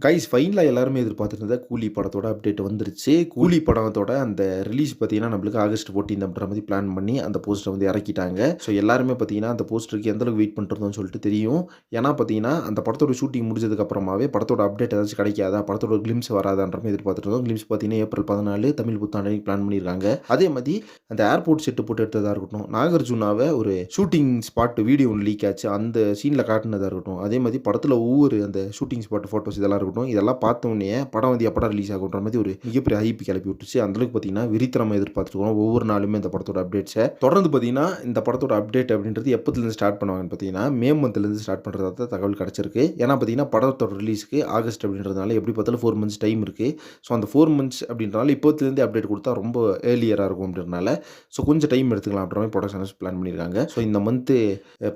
Guys ஃபைனலா எல்லாருமே எதிர்பார்த்துட்டு இருந்த கூலி படத்தோட அப்டேட் வந்துருச்சு. கூலி படத்தோட அந்த ரிலீஸ் பார்த்தீங்கன்னா, நம்மளுக்கு ஆகஸ்ட் 14 அப்படின்ற மாரி பிளான் பண்ணி அந்த போஸ்டர வந்து இறக்கிட்டாங்க. ஸோ எல்லாருமே பார்த்தீங்கன்னா, அந்த போஸ்டருக்கு எந்த அளவுக்கு வெயிட் பண்ணிட்டு இருந்தோம்னு சொல்லிட்டு தெரியும். ஏன்னா பார்த்தீங்கன்னா, அந்த படத்தோட ஷூட்டிங் முடிஞ்சதுக்கு அப்புறமாவே படத்தோட அப்டேட் ஏதாச்சும் கிடைக்காதா? படத்தோட கிளிம்ஸ் வராதான்ற மாரி எதிர்பார்த்துட்டு இருந்தோம். கிளிம்ஸ் பார்த்தீங்கன்னா, ஏப்ரல் 14 தமிழ் புத்தாண்டு அன்னைக்கு பிளான் பண்ணியிருக்காங்க. அதே மாரி அந்த ஏர்போர்ட் செட் போட்டு எடுத்ததா இருக்கட்டும், நாகார்ஜுனாவ ஒரு ஷூட்டிங் ஸ்பாட் வீடியோ ஒண்ணு லீக் ஆச்சு. அந்த சீன்ல காட்டுனதா இருக்கட்டும், அதே மாரி படத்துல ஒவ்வொரு அந்த ஷூட்டிங் ஸ்பாட் ஃபோட்டோஸ் இதெல்லாம் இருக்கட்டும். இதெல்லாம் பார்த்த உடனேயே படம் வந்து எப்படா ரிலீஸ் ஆகுன்ற மாதிரி ஒரு மிகப்பெரிய ஹைப் கிளப்பி விட்டுச்சு. அந்த அளவுக்கு பார்த்தீங்கன்னா, வெறித்தனமா எதிர்பார்த்துருக்கோம் ஒவ்வொரு நாளுமே இந்த படத்தோட அப்டேட்ஸை. தொடர்ந்து பார்த்தீங்கன்னா, இந்த படத்தோட அப்டேட் அப்படின்றது எப்பத்துலேருந்து ஸ்டார்ட் பண்ணுவாங்கன்னு பார்த்தீங்கன்னா, மே மந்த்லேருந்து ஸ்டார்ட் பண்ணுறதா தான் தகவல் கிடைச்சிருக்கு. ஏன்னா பார்த்தீங்கன்னா, படத்தோட ரிலீஸ்க்கு ஆகஸ்ட் அப்படின்றதுனால எப்படி பார்த்தாலும் 4 மந்த்ஸ் டைம் இருக்கு. ஸோ அந்த 4 மந்த்ஸ் அப்படின்றனால இப்போத்துலேருந்தே அப்டேட் கொடுத்தா ரொம்ப ஏர்லியரா இருக்கும் அப்படின்றனால, ஸோ கொஞ்சம் டைம் எடுத்துக்கலாம் அப்படின்ற மாதிரி ப்ரொடக்ஷனர்ஸ் பிளான் பண்ணியிருக்காங்க. ஸோ இந்த மந்த்து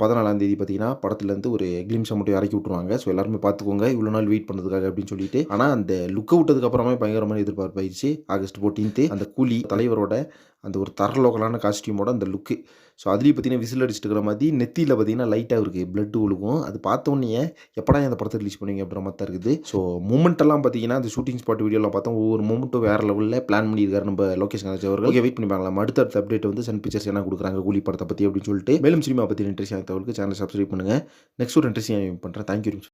14ஆம் தேதி பார்த்தீங்கன்னா, படத்துலேருந்து ஒரு கிளிம்ஸை மட்டும் இறக்கி விட்டுருவாங்க. ஸோ எல்லாருமே பார்த்துக்கோங்க. இவ்வளோ நாள் வெயிட் பண்ணதுக்காக அப்படின்னு சொல்லிட்டு. ஆனா அந்த லுக்க விட்டதுக்கு அப்புறமே பயங்கரமான எதிர்பார்ப்பாயிருச்சு. ஆகஸ்ட் 14 அந்த கூலி தலைவரோட அந்த ஒரு தரலோகலான காஸ்டியூமோட அந்த லுக்கு. ஸோ அதுலயும் பார்த்தீங்கன்னா, விசில் அடிச்சுட்டு இருக்கிற மாரி நெத்தியில பார்த்தீங்கன்னா, லைட்டா அவருக்கு பிளட் ஒழுகும். அது பார்த்த உடனேயே எப்படா இந்த படத்த ரிலீஸ் பண்ணுவீங்க அப்படின்ற மாரி தான் இருக்குது. ஸோ மூமெண்ட் எல்லாம் பார்த்தீங்கன்னா, அந்த ஷூட்டிங் ஸ்பாட் வீடியோல பார்த்தா ஒவ்வொரு மூமெண்ட்டும் வேற லெவல்ல பிளான் பண்ணியிருக்காரு நம்ம லோகேஷ் கனகராஜ் அவர்கள். ஓகே வெயிட் பண்ணி பார்க்கலாம். அடுத்த அப்டேட் வந்து சன் பிக்சர்ஸ் என்ன குடுக்குறாங்க கூலி படத்த பத்தி அப்படின்னு சொல்லிட்டு. மேலும் சினிமா பத்தி இன்ட்ரெஸ்டிங்கான தகவலுக்கு சேனலை சப்ஸ்கிரைப் பண்ணுங்க. நெக்ஸ்ட் ஒரு இன்ட்ரெஸ்டிங்கா பண்றேன். Thank you.